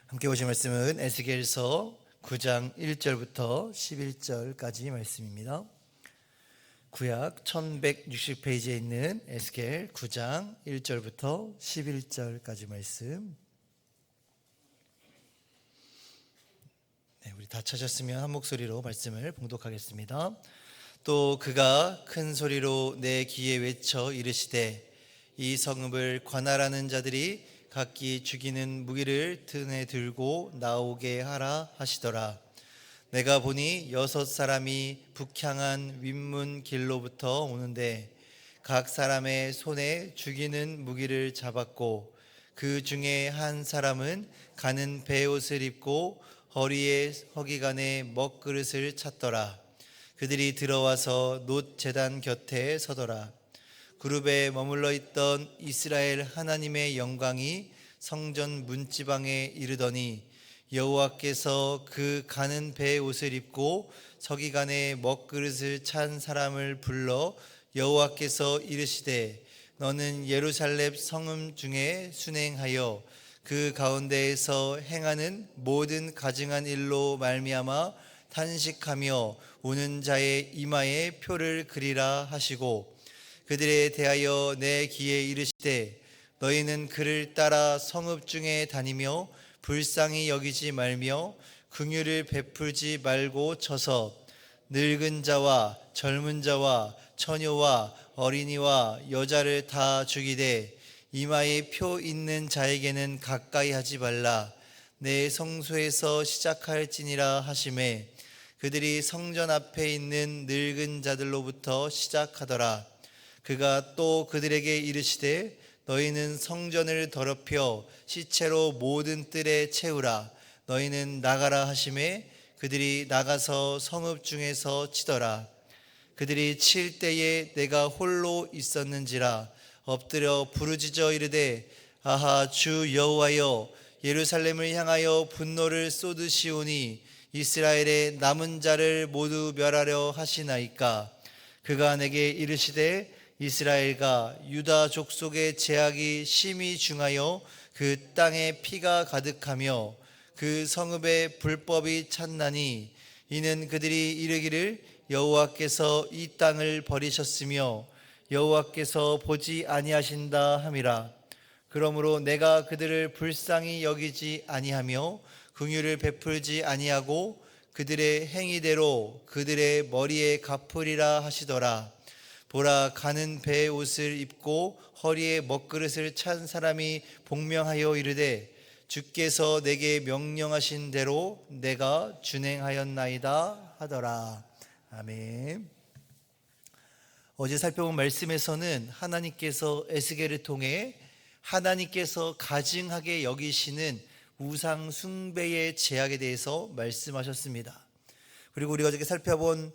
함께 보실 말씀은 에스겔서 9장 1절부터 11절까지 말씀입니다. 구약 1160페이지에 있는 에스겔 9장 1절부터 11절까지 말씀. 우리 다 찾았으면 한 목소리로 말씀을 봉독하겠습니다. 또 그가 큰 소리로 내 귀에 외쳐 이르시되 이 성읍을 관할하는 자들이 각기 죽이는 무기를 등에 들고 나오게 하라 하시더라. 내가 보니 6사람이 북향한 윗문 길로부터 오는데 각 사람의 손에 죽이는 무기를 잡았고 그 중에 한 사람은 가는 베옷을 입고 허리에 허기간에 먹그릇을 찼더라. 그들이 들어와서 놋 제단 곁에 서더라. 그룹에 머물러 있던 이스라엘 하나님의 영광이 성전 문지방에 이르더니 여호와께서 그 가는 배 옷을 입고 서기관에 먹그릇을 찬 사람을 불러 여호와께서 이르시되 너는 예루살렘 성읍 중에 순행하여 그 가운데에서 행하는 모든 가증한 일로 말미암아 탄식하며 우는 자의 이마에 표를 그리라 하시고 그들에 대하여 내 귀에 이르시되 너희는 그를 따라 성읍 중에 다니며 불쌍히 여기지 말며 긍휼을 베풀지 말고 쳐서 늙은 자와 젊은 자와 처녀와 어린이와 여자를 다 죽이되 이마에 표 있는 자에게는 가까이 하지 말라. 내 성소에서 시작할지니라 하시매 그들이 성전 앞에 있는 늙은 자들로부터 시작하더라. 그가 또 그들에게 이르시되 너희는 성전을 더럽혀 시체로 모든 뜰에 채우라. 너희는 나가라 하시매 그들이 나가서 성읍 중에서 치더라. 그들이 칠 때에 내가 홀로 있었는지라 엎드려 부르짖어 이르되 아하 주 여호와여 예루살렘을 향하여 분노를 쏟으시오니 이스라엘의 남은 자를 모두 멸하려 하시나이까. 그가 내게 이르시되 이스라엘과 유다 족속의 죄악이 심히 중하여 그 땅에 피가 가득하며 그 성읍에 불법이 찼나니 이는 그들이 이르기를 여호와께서 이 땅을 버리셨으며 여호와께서 보지 아니하신다 함이라. 그러므로 내가 그들을 불쌍히 여기지 아니하며 긍휼을 베풀지 아니하고 그들의 행위대로 그들의 머리에 갚으리라 하시더라. 보라 가는 배 옷을 입고 허리에 먹그릇을 찬 사람이 복명하여 이르되 주께서 내게 명령하신 대로 내가 준행하였나이다 하더라. 아멘. 어제 살펴본 말씀에서는 하나님께서 에스겔을 통해 하나님께서 가증하게 여기시는 우상 숭배의 죄악에 대해서 말씀하셨습니다. 그리고 우리가 어저께 살펴본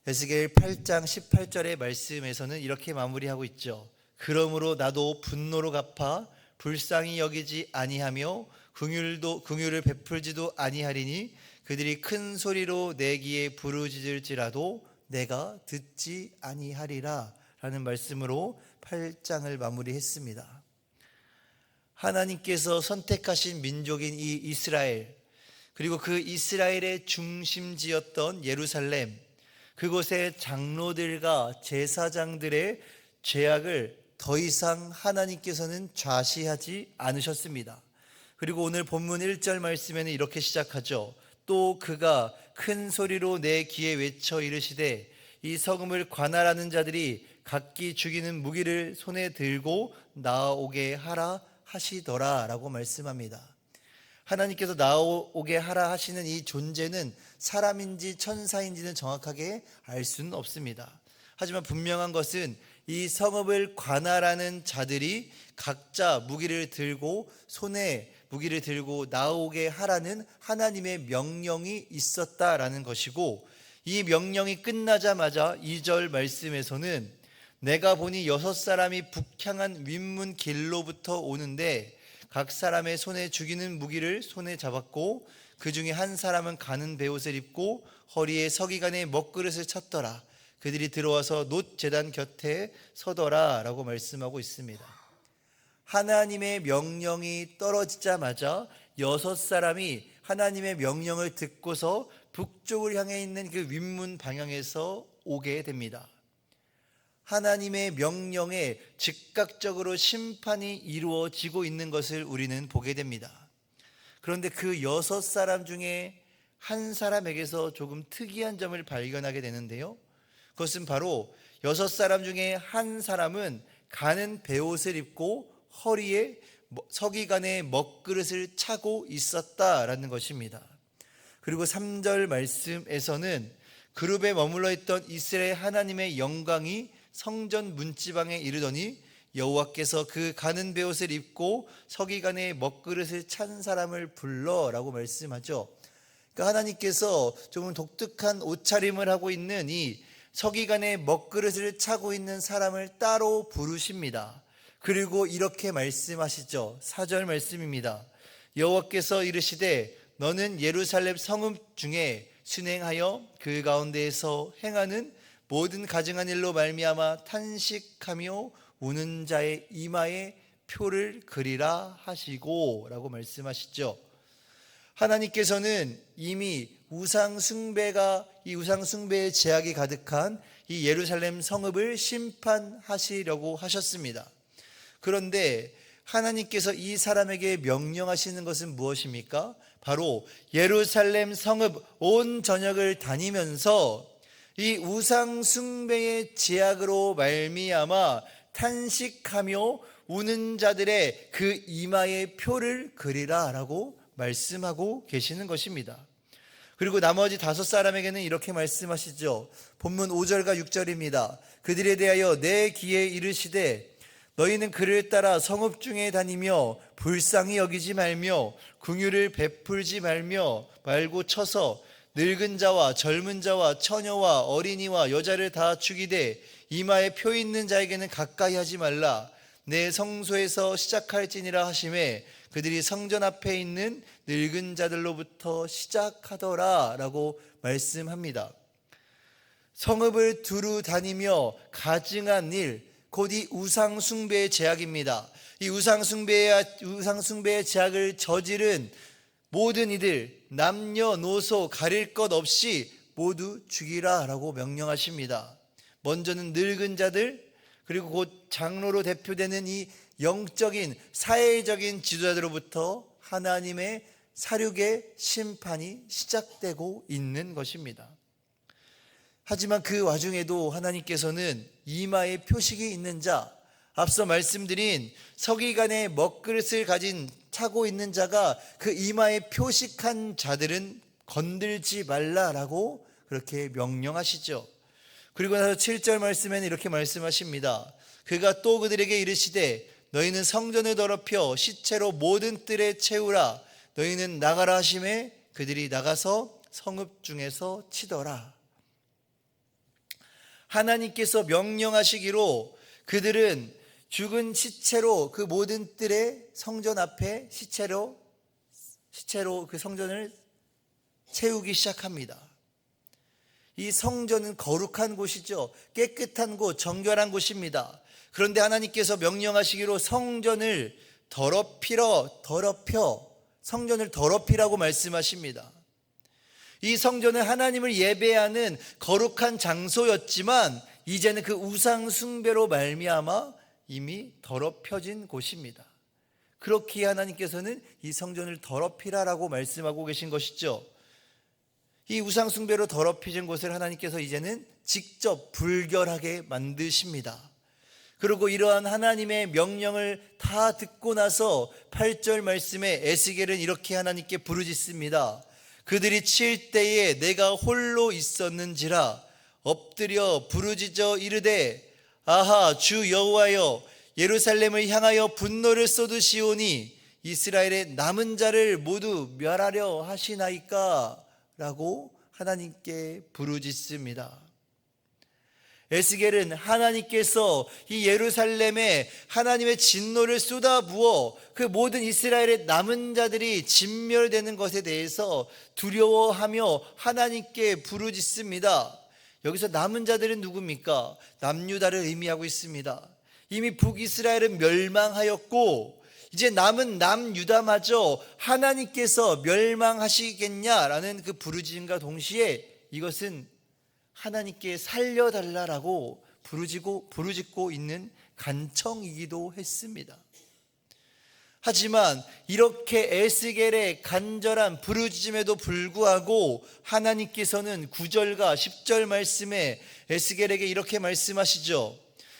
에스겔 8장 18절의 말씀에서는 이렇게 마무리하고 있죠. 그러므로 나도 분노로 갚아 불쌍히 여기지 아니하며 긍휼을 베풀지도 아니하리니 그들이 큰 소리로 내 귀에 부르짖을지라도 내가 듣지 아니하리라 라는 말씀으로 8장을 마무리했습니다. 하나님께서 선택하신 민족인 이 이스라엘, 그리고 그 이스라엘의 중심지였던 예루살렘, 그곳의 장로들과 제사장들의 죄악을 더 이상 하나님께서는 좌시하지 않으셨습니다. 그리고 오늘 본문 1절 말씀에는 이렇게 시작하죠. 또 그가 큰 소리로 내 귀에 외쳐 이르시되 이 성읍을 관할하는 자들이 각기 죽이는 무기를 손에 들고 나오게 하라 하시더라 라고 말씀합니다. 하나님께서 나오게 하라 하시는 이 존재는 사람인지 천사인지는 정확하게 알 수는 없습니다. 하지만 분명한 것은 이 성읍을 관할하는 자들이 각자 무기를 들고 손에 무기를 들고 나오게 하라는 하나님의 명령이 있었다라는 것이고, 이 명령이 끝나자마자 2절 말씀에서는 내가 보니 6사람이 북향한 윗문 길로부터 오는데 각 사람의 손에 죽이는 무기를 손에 잡았고 그 중에 한 사람은 가는 베옷을 입고 허리에 서기관에 먹그릇을 찼더라. 그들이 들어와서 놋 제단 곁에 서더라 라고 말씀하고 있습니다. 하나님의 명령이 떨어지자마자 6사람이 하나님의 명령을 듣고서 북쪽을 향해 있는 그 윗문 방향에서 오게 됩니다. 하나님의 명령에 즉각적으로 심판이 이루어지고 있는 것을 우리는 보게 됩니다. 그런데 그 6사람 중에 한 사람에게서 조금 특이한 점을 발견하게 되는데요, 그것은 바로 6사람 중에 한 사람은 가는 베옷을 입고 허리에 서기관의 먹그릇을 차고 있었다라는 것입니다. 그리고 3절 말씀에서는 그룹에 머물러 있던 이스라엘 하나님의 영광이 성전 문지방에 이르더니 여호와께서 그 가는 베옷을 입고 서기관의 먹그릇을 찬 사람을 불러라고 말씀하죠. 그러니까 하나님께서 조금 독특한 옷차림을 하고 있는 이 서기관의 먹그릇을 차고 있는 사람을 따로 부르십니다. 그리고 이렇게 말씀하시죠. 4절 말씀입니다. 여호와께서 이르시되 너는 예루살렘 성읍 중에 순행하여 그 가운데에서 행하는 모든 가증한 일로 말미암아 탄식하며 우는 자의 이마에 표를 그리라 하시고 라고 말씀하시죠. 하나님께서는 이미 이 우상 숭배의 제약이 가득한 이 예루살렘 성읍을 심판하시려고 하셨습니다. 그런데 하나님께서 이 사람에게 명령하시는 것은 무엇입니까? 바로 예루살렘 성읍 온 전역을 다니면서 이 우상 숭배의 제약으로 말미암아 탄식하며 우는 자들의 그 이마에 표를 그리라 라고 말씀하고 계시는 것입니다. 그리고 나머지 5사람에게는 이렇게 말씀하시죠. 본문 5절과 6절입니다. 그들에 대하여 내 귀에 이르시되 너희는 그를 따라 성읍 중에 다니며 불쌍히 여기지 말며 긍휼을 베풀지 말고 쳐서 늙은 자와 젊은 자와 처녀와 어린이와 여자를 다 죽이되 이마에 표 있는 자에게는 가까이 하지 말라. 내 성소에서 시작할지니라 하시매 그들이 성전 앞에 있는 늙은 자들로부터 시작하더라 라고 말씀합니다. 성읍을 두루 다니며 가증한 일, 곧 이 우상 숭배의 제약입니다. 이 우상 숭배의 제약을 저지른 모든 이들, 남녀노소 가릴 것 없이 모두 죽이라 라고 명령하십니다. 먼저는 늙은 자들, 그리고 곧 장로로 대표되는 이 영적인 사회적인 지도자들로부터 하나님의 사륙의 심판이 시작되고 있는 것입니다. 하지만 그 와중에도 하나님께서는 이마에 표식이 있는 자, 앞서 말씀드린 서기관의 먹그릇을 차고 있는 자가 그 이마에 표식한 자들은 건들지 말라라고 그렇게 명령하시죠. 그리고 나서 7절 말씀에는 이렇게 말씀하십니다. 그가 또 그들에게 이르시되 너희는 성전을 더럽혀 시체로 모든 뜰에 채우라. 너희는 나가라 하심에 그들이 나가서 성읍 중에서 치더라. 하나님께서 명령하시기로 그들은 죽은 시체로 그 모든 뜰에 성전 앞에 시체로 그 성전을 채우기 시작합니다. 이 성전은 거룩한 곳이죠. 깨끗한 곳, 정결한 곳입니다. 그런데 하나님께서 명령하시기로 성전을 더럽히라고 말씀하십니다. 이 성전은 하나님을 예배하는 거룩한 장소였지만 이제는 그 우상 숭배로 말미암아 이미 더럽혀진 곳입니다. 그렇기에 하나님께서는 이 성전을 더럽히라라고 말씀하고 계신 것이죠. 이 우상 숭배로 더럽혀진 곳을 하나님께서 이제는 직접 불결하게 만드십니다. 그리고 이러한 하나님의 명령을 다 듣고 나서 8절 말씀에 에스겔은 이렇게 하나님께 부르짖습니다. 그들이 칠 때에 내가 홀로 있었는지라 엎드려 부르짖어 이르되 아하 주 여호와여 예루살렘을 향하여 분노를 쏟으시오니 이스라엘의 남은 자를 모두 멸하려 하시나이까 라고 하나님께 부르짖습니다. 에스겔은 하나님께서 이 예루살렘에 하나님의 진노를 쏟아부어 그 모든 이스라엘의 남은 자들이 진멸되는 것에 대해서 두려워하며 하나님께 부르짖습니다. 여기서 남은 자들은 누굽니까? 남유다를 의미하고 있습니다. 이미 북이스라엘은 멸망하였고 이제 남은 남유다마저 하나님께서 멸망하시겠냐라는 그 부르짖음과 동시에 이것은 하나님께 살려달라라고 부르짖고 있는 간청이기도 했습니다. 하지만 이렇게 에스겔의 간절한 부르짖음에도 불구하고 하나님께서는 9절과 10절 말씀에 에스겔에게 이렇게 말씀하시죠.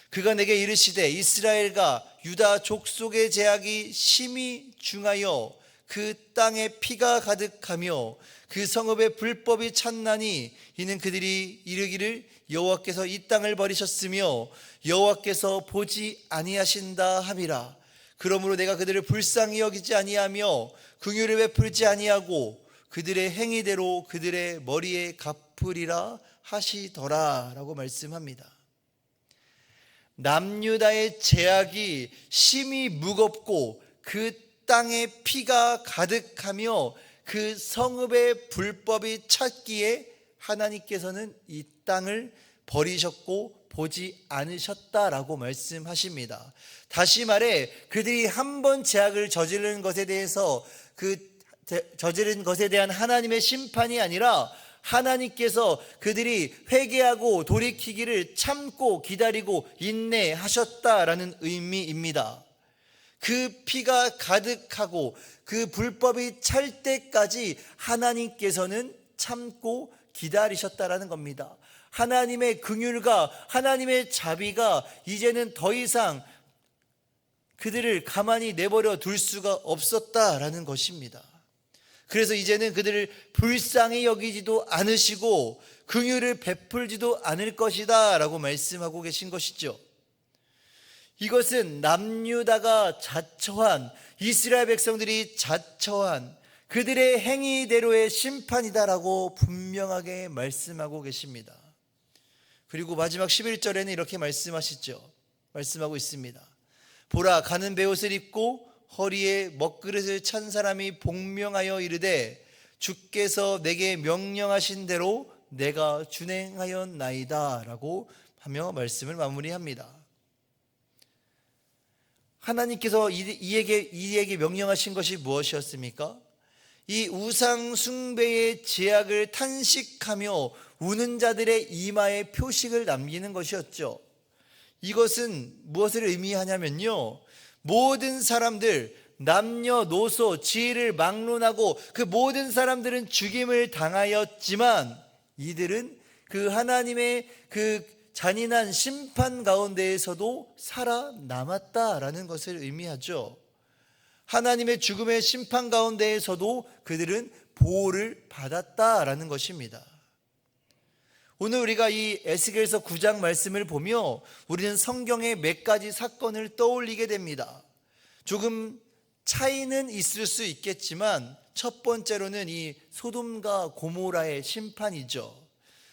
그가 내게 이르시되 이스라엘과 유다 족속의 제약이 심히 중하여 그 땅에 피가 가득하며 그 성읍에 불법이 찼나니 이는 그들이 이르기를 여호와께서 이 땅을 버리셨으며 여호와께서 보지 아니하신다 함이라. 그러므로 내가 그들을 불쌍히 여기지 아니하며 긍휼을 베풀지 아니하고 그들의 행위대로 그들의 머리에 갚으리라 하시더라 라고 말씀합니다. 남유다의 제약이 심히 무겁고 그 땅에 피가 가득하며 그 성읍의 불법이 찼기에 하나님께서는 이 땅을 버리셨고 보지 않으셨다라고 말씀하십니다. 다시 말해 그들이 한 번 죄악을 저지른 것에 대해서 저지른 것에 대한 하나님의 심판이 아니라 하나님께서 그들이 회개하고 돌이키기를 참고 기다리고 인내하셨다라는 의미입니다. 그 피가 가득하고 그 불법이 찰 때까지 하나님께서는 참고 기다리셨다라는 겁니다. 하나님의 긍휼과 하나님의 자비가 이제는 더 이상 그들을 가만히 내버려 둘 수가 없었다라는 것입니다. 그래서 이제는 그들을 불쌍히 여기지도 않으시고 긍휼을 베풀지도 않을 것이다 라고 말씀하고 계신 것이죠. 이것은 남유다가 자처한, 이스라엘 백성들이 자처한 그들의 행위대로의 심판이다라고 분명하게 말씀하고 계십니다. 그리고 마지막 11절에는 이렇게 말씀하고 있습니다. 보라, 가는 베옷을 입고 허리에 먹그릇을 찬 사람이 복명하여 이르되 주께서 내게 명령하신 대로 내가 준행하였나이다 라고 하며 말씀을 마무리합니다. 하나님께서 이에게 명령하신 것이 무엇이었습니까? 이 우상 숭배의 제약을 탄식하며 우는 자들의 이마에 표식을 남기는 것이었죠. 이것은 무엇을 의미하냐면요, 모든 사람들, 남녀노소, 지혜를 막론하고 그 모든 사람들은 죽임을 당하였지만 이들은 그 하나님의 그 잔인한 심판 가운데에서도 살아남았다라는 것을 의미하죠. 하나님의 죽음의 심판 가운데에서도 그들은 보호를 받았다라는 것입니다. 오늘 우리가 이 에스겔서 9장 말씀을 보며 우리는 성경의 몇 가지 사건을 떠올리게 됩니다. 조금 차이는 있을 수 있겠지만 첫 번째로는 이 소돔과 고모라의 심판이죠.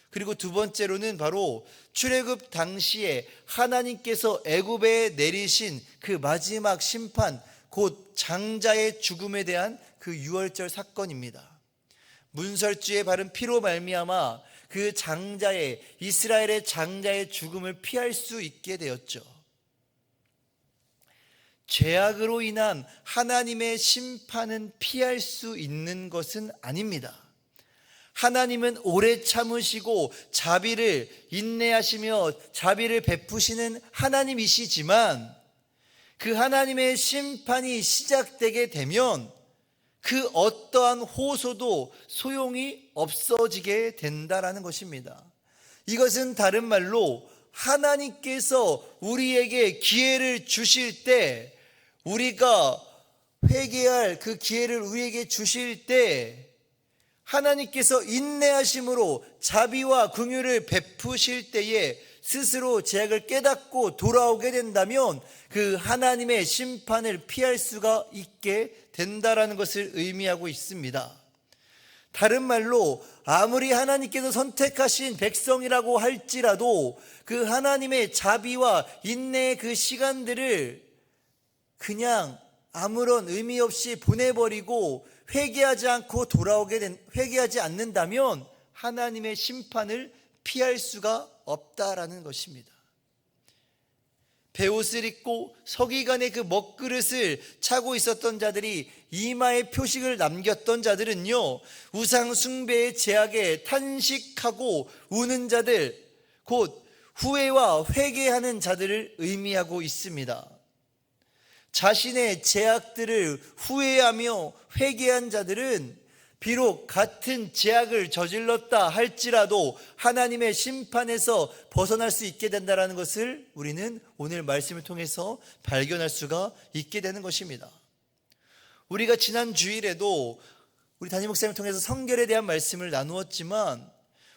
그리고 두 번째로는 바로 출애굽 당시에 하나님께서 애굽에 내리신 그 마지막 심판, 곧 장자의 죽음에 대한 그 유월절 사건입니다. 문설주에 바른 피로 말미암아 그 이스라엘의 장자의 죽음을 피할 수 있게 되었죠. 죄악으로 인한 하나님의 심판은 피할 수 있는 것은 아닙니다. 하나님은 오래 참으시고 자비를 인내하시며 자비를 베푸시는 하나님이시지만 그 하나님의 심판이 시작되게 되면 그 어떠한 호소도 소용이 없어지게 된다라는 것입니다. 이것은 다른 말로 하나님께서 우리에게 기회를 주실 때, 우리가 회개할 그 기회를 우리에게 주실 때 하나님께서 인내하심으로 자비와 긍휼을 베푸실 때에 스스로 죄악을 깨닫고 돌아오게 된다면 그 하나님의 심판을 피할 수가 있게 된다라는 것을 의미하고 있습니다. 다른 말로 아무리 하나님께서 선택하신 백성이라고 할지라도 그 하나님의 자비와 인내의 그 시간들을 그냥 아무런 의미 없이 보내버리고 회개하지 않는다면 하나님의 심판을 피할 수가 없다라는 것입니다. 베옷을 입고 서기관의 그 먹그릇을 차고 있었던 자들이 이마에 표식을 남겼던 자들은요, 우상 숭배의 제약에 탄식하고 우는 자들, 곧 후회와 회개하는 자들을 의미하고 있습니다. 자신의 제약들을 후회하며 회개한 자들은 비록 같은 제약을 저질렀다 할지라도 하나님의 심판에서 벗어날 수 있게 된다는 것을 우리는 오늘 말씀을 통해서 발견할 수가 있게 되는 것입니다. 우리가 지난 주일에도 우리 담임 목사님을 통해서 성결에 대한 말씀을 나누었지만,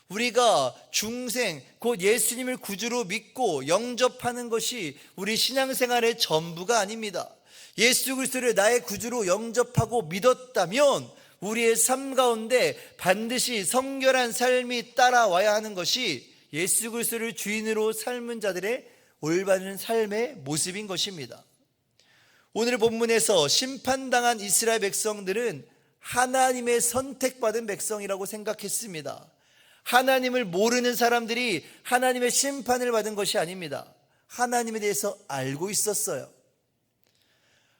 우리가 중생 곧 예수님을 구주로 믿고 영접하는 것이 우리 신앙생활의 전부가 아닙니다. 예수 그리스도를 나의 구주로 영접하고 믿었다면 우리의 삶 가운데 반드시 성결한 삶이 따라와야 하는 것이 예수 그리스도를 주인으로 삶은 자들의 올바른 삶의 모습인 것입니다. 오늘 본문에서 심판당한 이스라엘 백성들은 하나님의 선택받은 백성이라고 생각했습니다. 하나님을 모르는 사람들이 하나님의 심판을 받은 것이 아닙니다. 하나님에 대해서 알고 있었어요.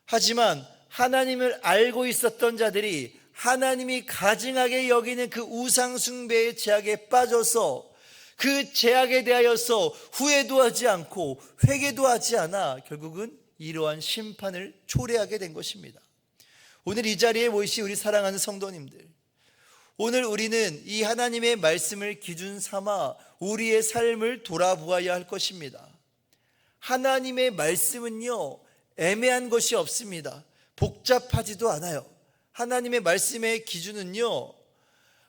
하지만 하나님을 알고 있었던 자들이 하나님이 가증하게 여기는 그 우상 숭배의 제약에 빠져서 그 제약에 대하여서 후회도 하지 않고 회개도 하지 않아 결국은 이러한 심판을 초래하게 된 것입니다. 오늘 이 자리에 모이신 우리 사랑하는 성도님들, 오늘 우리는 이 하나님의 말씀을 기준 삼아 우리의 삶을 돌아보아야 할 것입니다. 하나님의 말씀은요, 애매한 것이 없습니다. 복잡하지도 않아요. 하나님의 말씀의 기준은요,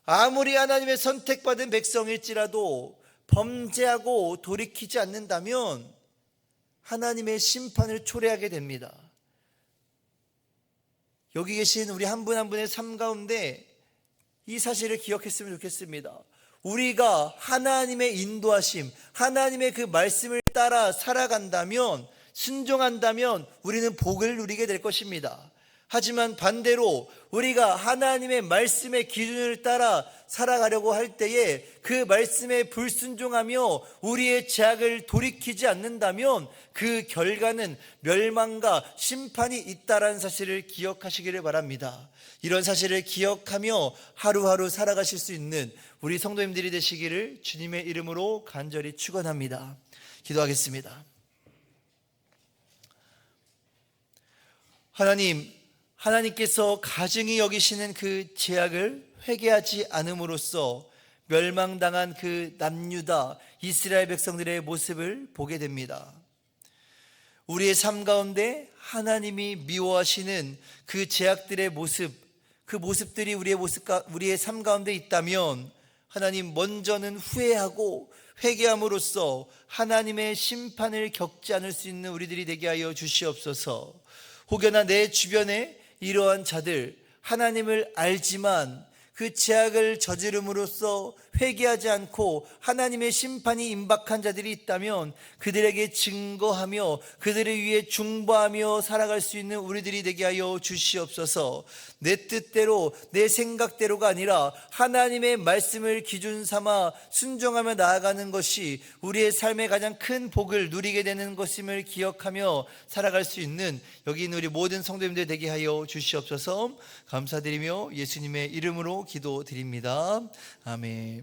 아무리 하나님의 선택받은 백성일지라도 범죄하고 돌이키지 않는다면 하나님의 심판을 초래하게 됩니다. 여기 계신 우리 한 분 한 분의 삶 가운데 이 사실을 기억했으면 좋겠습니다. 우리가 하나님의 인도하심, 하나님의 그 말씀을 따라 살아간다면, 순종한다면 우리는 복을 누리게 될 것입니다. 하지만 반대로 우리가 하나님의 말씀의 기준을 따라 살아가려고 할 때에 그 말씀에 불순종하며 우리의 죄악을 돌이키지 않는다면 그 결과는 멸망과 심판이 있다는 사실을 기억하시기를 바랍니다. 이런 사실을 기억하며 하루하루 살아가실 수 있는 우리 성도님들이 되시기를 주님의 이름으로 간절히 축원합니다. 기도하겠습니다. 하나님께서 가증히 여기시는 그 죄악을 회개하지 않음으로써 멸망당한 그 남유다 이스라엘 백성들의 모습을 보게 됩니다. 우리의 삶 가운데 하나님이 미워하시는 그 죄악들의 모습, 그 모습들이 우리의 삶 가운데 있다면 하나님, 먼저는 후회하고 회개함으로써 하나님의 심판을 겪지 않을 수 있는 우리들이 되게 하여 주시옵소서. 혹여나 내 주변에 이러한 자들, 하나님을 알지만 그 죄악을 저지름으로써 회개하지 않고 하나님의 심판이 임박한 자들이 있다면 그들에게 증거하며 그들을 위해 중보하며 살아갈 수 있는 우리들이 되게 하여 주시옵소서. 내 뜻대로 내 생각대로가 아니라 하나님의 말씀을 기준 삼아 순종하며 나아가는 것이 우리의 삶의 가장 큰 복을 누리게 되는 것임을 기억하며 살아갈 수 있는 여기 있는 우리 모든 성도님들 되게 하여 주시옵소서. 감사드리며 예수님의 이름으로 기도드립니다. 아멘.